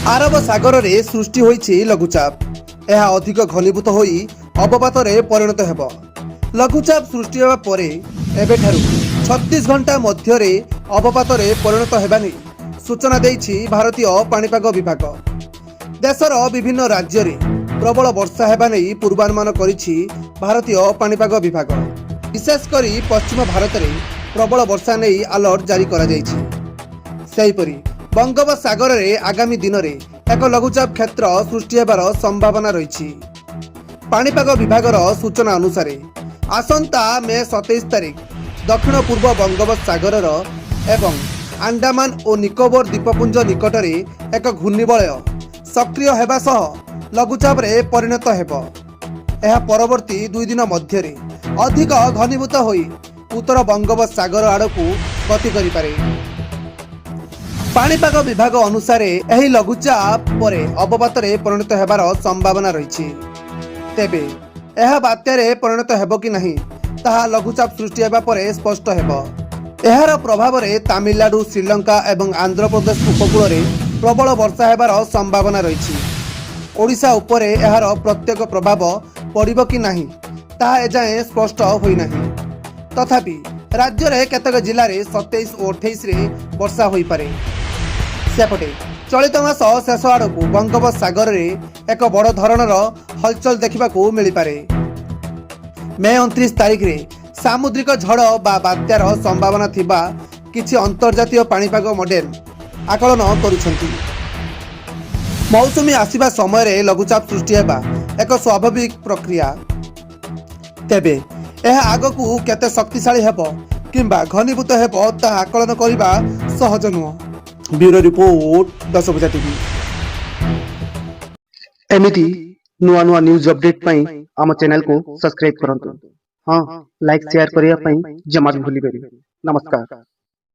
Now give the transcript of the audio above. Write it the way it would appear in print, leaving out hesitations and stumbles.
आरब सागर रे सृष्टि होईछि लघुचाप। यह अधिक घनीभूत होई अवपात रे परिणत हेब। लघुचाप सृष्टि होगा परे एबेठारु 36 घंटा मध्य रे अवपात रे परिणत हेबा नै सूचना देइछि भारतीय पाणीपाग विभाग। देशर विभिन्न राज्य रे प्रबल वर्षा हेबा नै पूर्वानुमान करिछि भारतीय पाणीपाग विभाग। विशेष करी पश्चिम भारत रे प्रबल वर्षा नै अलर्ट जारी करा जाइछि। सेहिपरि बंगोपसागर रे आगामी दिन रे एक लघुचाप क्षेत्र सृष्टि हेबार संभावना रही। पाणीपाग विभागर सूचना अनुसार आसंता मे 27 तारिख दक्षिण पूर्व बंगोपसागर एवं अंडमान और निकोबर द्वीपपुंज निकट में एक घूर्णिबलय सक्रिय हेबा सह लघुचाप रे परिणत हेब। यह परवर्ती 2 दिन मध्य अधिक घनीभूत होई उत्तर बंगोपसागर आड़कू गति करि पारे। पाणीपाग विभाग अनुसार यही लघुचाप परे अवपात रे परिणत हेबार संभावना रही। तेबे यह बात्या रे परिणत हेब कि नहीं ताहा लघुचाप सृष्टि हेबा परे स्पष्ट हेब। एहार प्रभाव रे तमिलनाडु, श्रीलंका एवं आंध्र प्रदेश उपकूल रे प्रबल वर्षा हेबार संभावना रही। ओडिशा उपरे एहार प्रत्यक्ष प्रभाव पड़िबो कि नहीं ताहा एजाए स्पष्ट होई नहीं। तथापि राज्य रे केतक जिल्ला रे 27 और 28 रे वर्षा होई पारे। सेपटे चलित मास शेष आड़कू बंगोपसागर रे एक बड़ धरणर हलचल देखा मिल पारे। मे 29 तारिख रे सामुद्रिक झड़ बा बात्यार संभावना थिबा किछि अंतर्जातीय पाणीपाग मॉडल आकलन करुछंती। मौसुमी आसीबा समय रे लघुचाप सृष्टि हेबा एक स्वाभाविक प्रक्रिया। तेबे यह आगकू केते शक्तिशाली हेबो किंबा घनीभूत हेबो ता आकलन करिबा सहज नुह। ब्यूरो रिपोर्ट दशभुजा एमिति नुआ नुआ न्यूज अपडेट पई आम चैनल को सब्सक्राइब करंतु। हाँ, लाइक शेयर करिया पई जमा भी भूली बेरी। नमस्कार।